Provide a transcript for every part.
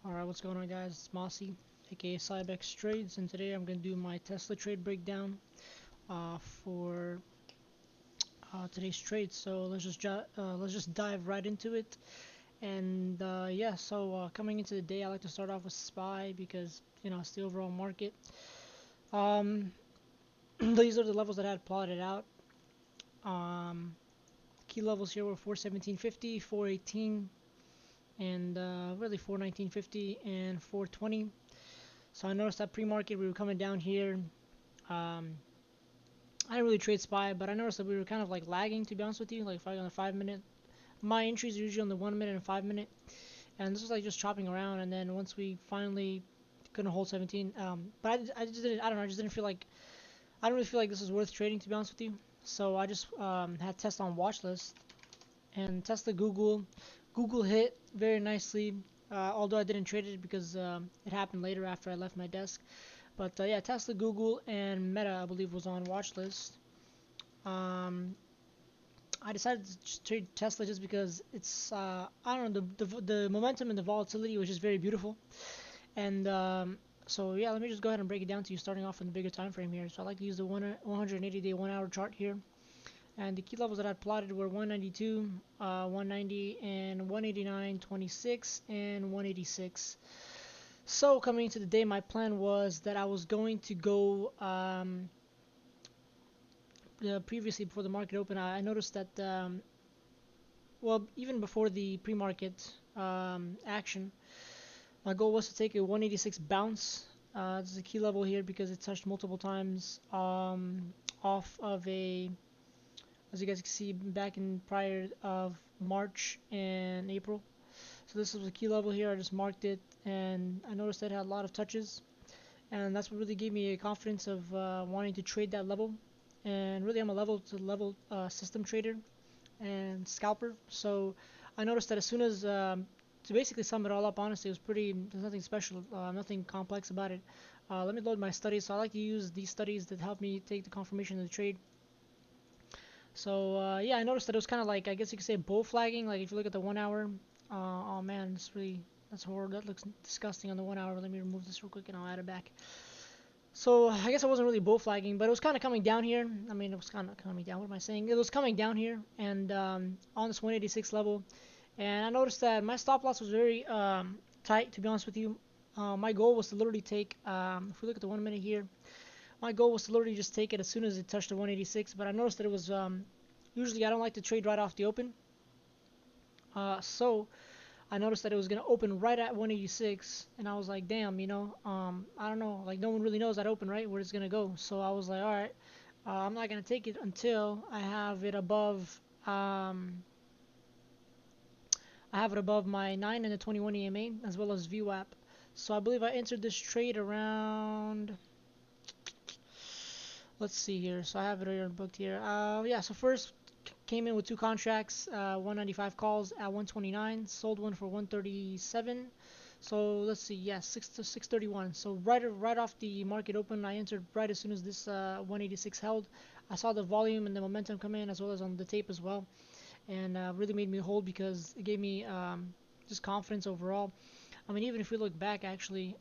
Alright, what's going on, guys? It's Mossy, aka Cybex Trades, and today I'm going to do my Tesla trade breakdown for today's trade. So let's just dive right into it. And yeah, so coming into the day, I like to start off with SPY because it's the overall market. Um, these are the levels that I had plotted out. Um, Key levels here were 417.50, 418, and really 419.50 and 420. So I noticed that pre-market we were coming down here. I didn't really trade SPY, but I noticed that we were kind of like lagging, to be honest with you. Like if I on the 5 minute, my entries are usually on the 1 minute and 5 minute, and this was like just chopping around. And then once we finally couldn't hold 17, but I just didn't. I don't know. I just didn't feel like I don't really feel like this is worth trading, to be honest with you. So I just had Tesla on watch list and Tesla Google hit very nicely. Although I didn't trade it because it happened later after I left my desk. But yeah, Tesla, Google, and Meta, I believe, was on watch list. Um, I decided to trade Tesla just because it's I don't know, the momentum and the volatility was just very beautiful. And so yeah, let me just go ahead and break it down to you, starting off in the bigger time frame here. So I like to use the 180-day 1 hour chart here. And the key levels that I plotted were 192, 190, and 189.26 and 186. So coming into the day, my plan was that I was going to go previously before the market opened. I noticed that well, even before the pre-market action, my goal was to take a 186 bounce. This is a key level here because it touched multiple times off of a, as you guys can see, back in prior of March and April. So this was a key level here. I just marked it, and I noticed that it had a lot of touches, and that's what really gave me a confidence of wanting to trade that level. And really, I'm a level to level system trader and scalper. So I noticed that as soon as to basically sum it all up, honestly, it was pretty. There's nothing special, nothing complex about it. Let me load my studies. So I like to use these studies that help me take the confirmation of the trade. So yeah, I noticed that it was kind of like, I guess you could say, bull flagging. Like if you look at the 1 hour, oh man, that's horrible. That looks disgusting on the 1 hour. Let me remove this real quick and I'll add it back. So I guess I wasn't really bull flagging, but it was kind of coming down here. I mean, it was kind of coming down. What am I saying? It was coming down here and on this 186 level, and I noticed that my stop loss was very tight. To be honest with you, my goal was to literally take. If we look at the 1 minute here, my goal was to literally just take it as soon as it touched the 186. But I noticed that it was usually I don't like to trade right off the open. So I noticed that it was gonna open right at 186, and I was like, damn, I don't know, like no one really knows that open right where it's gonna go. So I was like, all right, I'm not gonna take it until I have it above, I have it above my 9 and the 21 EMA as well as VWAP. So I believe I entered this trade around. Let's see here. So I have it here booked here. Yeah. So first came in with two contracts, 195 calls at 129, sold one for 137. So let's see, yeah, 631. So right off the market open, I entered right as soon as this 186 held. I saw the volume and the momentum come in as well as on the tape as well, and really made me hold because it gave me just confidence overall. I mean, even if we look back, actually,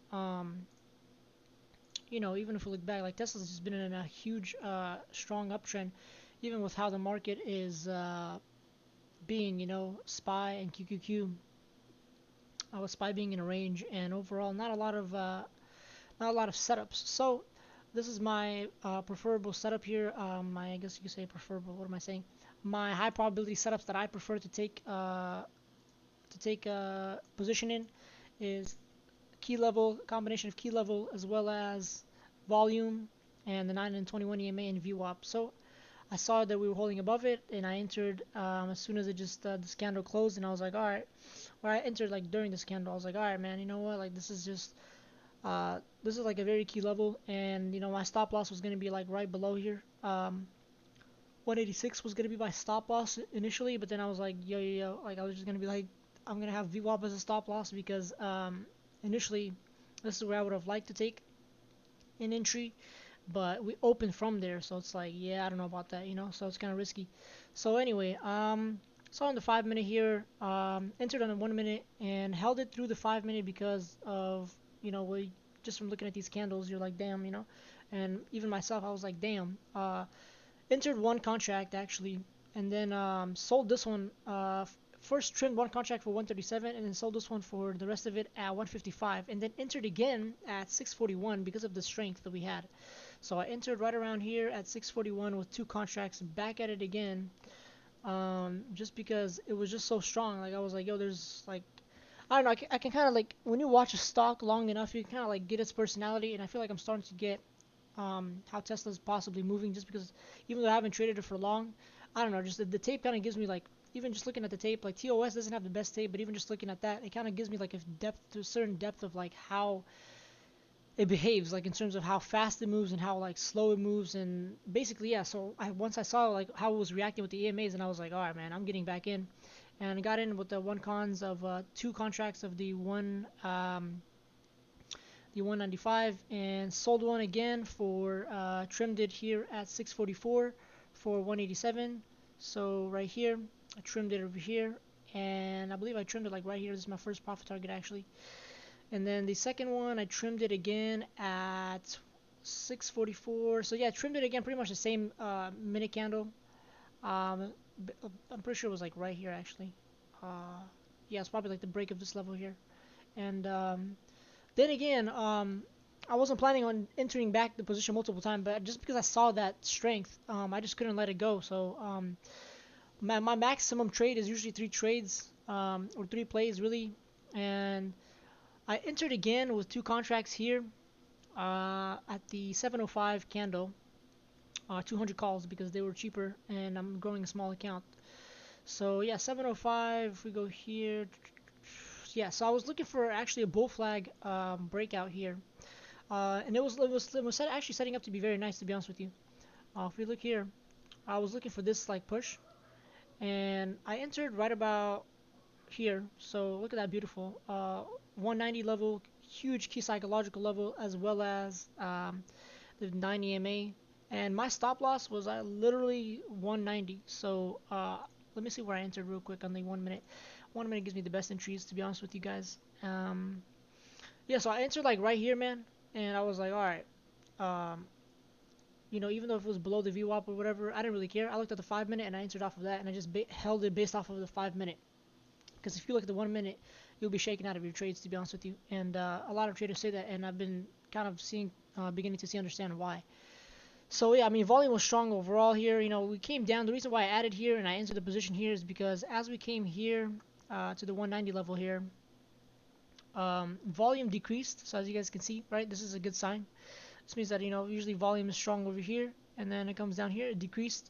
even if we look back, like Tesla's just been in a huge, strong uptrend, even with how the market is being, SPY and QQQ, with SPY being in a range, and overall not a lot of setups. So this is my preferable setup here. I guess you could say preferable. What am I saying? My high probability setups that I prefer to take position in is key level, combination of key level as well as volume, and the 9 and 21 EMA and VWAP. So I saw that we were holding above it, and I entered as soon as it just this candle closed, and I was like, all right. Or I entered like during this candle. I was like, all right, man. You know what? Like this is like a very key level, and my stop loss was gonna be like right below here. 186 was gonna be my stop loss initially, but then I was like, yo, like I was just gonna be like, I'm gonna have VWAP as a stop loss because initially this is where I would have liked to take an entry, but we opened from there, so it's like, yeah, I don't know about that, so it's kind of risky. So anyway, saw on the 5 minute here, entered on the 1 minute and held it through the 5 minute because of, just from looking at these candles, you're like, damn, and even myself, I was like, damn. Entered one contract actually, and then sold this one. First trimmed one contract for 137, and then sold this one for the rest of it at 155, and then entered again at 641 because of the strength that we had. So I entered right around here at 641 with two contracts, back at it again, just because it was just so strong. Like I was like, yo, there's like, I don't know, I can kind of like, when you watch a stock long enough, you can kind of like get its personality, and I feel like I'm starting to get how Tesla's possibly moving, just because even though I haven't traded it for long, I don't know, just the tape kind of gives me like, even just looking at the tape, like TOS doesn't have the best tape, but even just looking at that, it kind of gives me like a depth, to a certain depth of like how it behaves, like in terms of how fast it moves and how like slow it moves, and basically yeah. So once I saw like how it was reacting with the EMAs, and I was like, all right, man, I'm getting back in, and I got in with the one cons of two contracts of the 195, and sold one again for trimmed it here at 644 for 187. So right here I trimmed it over here, and I believe I trimmed it like right here. This is my first profit target actually. And then the second one I trimmed it again at 644. So yeah, I trimmed it again, pretty much the same minute candle. um, I'm pretty sure it was like right here actually. Yeah, it's probably like the break of this level here. And then again, I wasn't planning on entering back the position multiple times, but just because I saw that strength, I just couldn't let it go. So my maximum trade is usually three trades, or three plays really, and I entered again with two contracts here at the 705 candle, 200 calls because they were cheaper, and I'm growing a small account. So yeah, 705. If we go here, yeah. So I was looking for actually a bull flag breakout here. And it was actually setting up to be very nice, to be honest with you. If we look here, I was looking for this like push, and I entered right about here. So look at that beautiful 190 level, huge key psychological level, as well as the 9 EMA. And my stop loss was at literally 190. So let me see where I entered real quick on the 1 minute. 1 minute gives me the best entries, to be honest with you guys. Yeah, so I entered like right here, man, and I was like, all right, um, even though if it was below the VWAP or whatever, I didn't really care. I looked at the 5 minute and I entered off of that, and I just held it based off of the 5 minute. Because if you look at the 1 minute, you'll be shaken out of your trades, to be honest with you. And a lot of traders say that, and I've been kind of beginning to understand why. So yeah, I mean, volume was strong overall here. We came down. The reason why I added here and I entered the position here is because as we came here to the 190 level here, volume decreased. So as you guys can see, right, this is a good sign. This means that usually volume is strong over here, and then it comes down here, it decreased.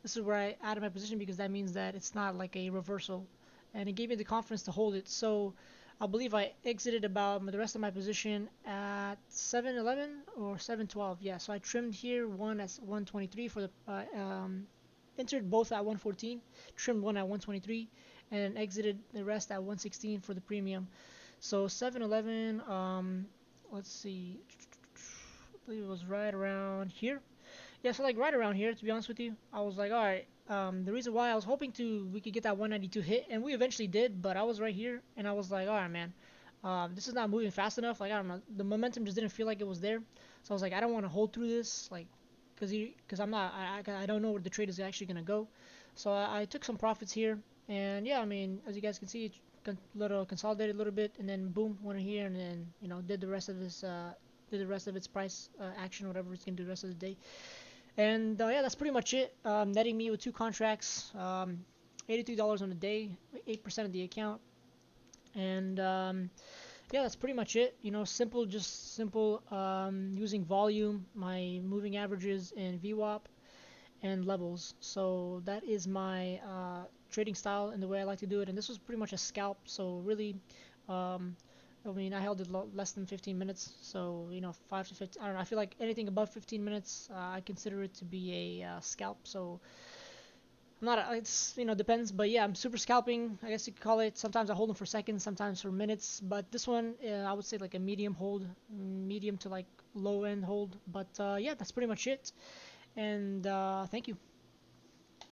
This is where I added my position because that means that it's not like a reversal, and it gave me the confidence to hold it. So I believe I exited about the rest of my position at 711 or 712. Yeah, so I trimmed here one at 123 for the entered both at 114, trimmed one at 123, and exited the rest at 116 for the premium. So 711, let's see, I believe it was right around here. Yeah, so like right around here, to be honest with you. I was like, all right. The reason why I was hoping we could get that 192 hit, and we eventually did, but I was right here, and I was like, all right, man. This is not moving fast enough. Like I don't know, the momentum just didn't feel like it was there. So I was like, I don't want to hold through this, like, because I don't know where the trade is actually gonna go. So I took some profits here, and yeah, I mean, as you guys can see, consolidated a little bit, and then boom, went in here, and then did the rest of its price action, whatever it's gonna do the rest of the day. And yeah, that's pretty much it. Netting me with two contracts, $83 on the day, 8% of the account, and yeah, that's pretty much it. Simple, just simple. Using volume, my moving averages, and VWAP, and levels. So that is my trading style and the way I like to do it. And this was pretty much a scalp. So really, I mean, I held it less than 15 minutes. So 5 to 15. I don't know. I feel like anything above 15 minutes, I consider it to be a scalp. So I'm not. It's depends. But yeah, I'm super scalping, I guess you could call it. Sometimes I hold them for seconds, sometimes for minutes. But this one, I would say like a medium hold, medium to like low end hold. But yeah, that's pretty much it. And thank you.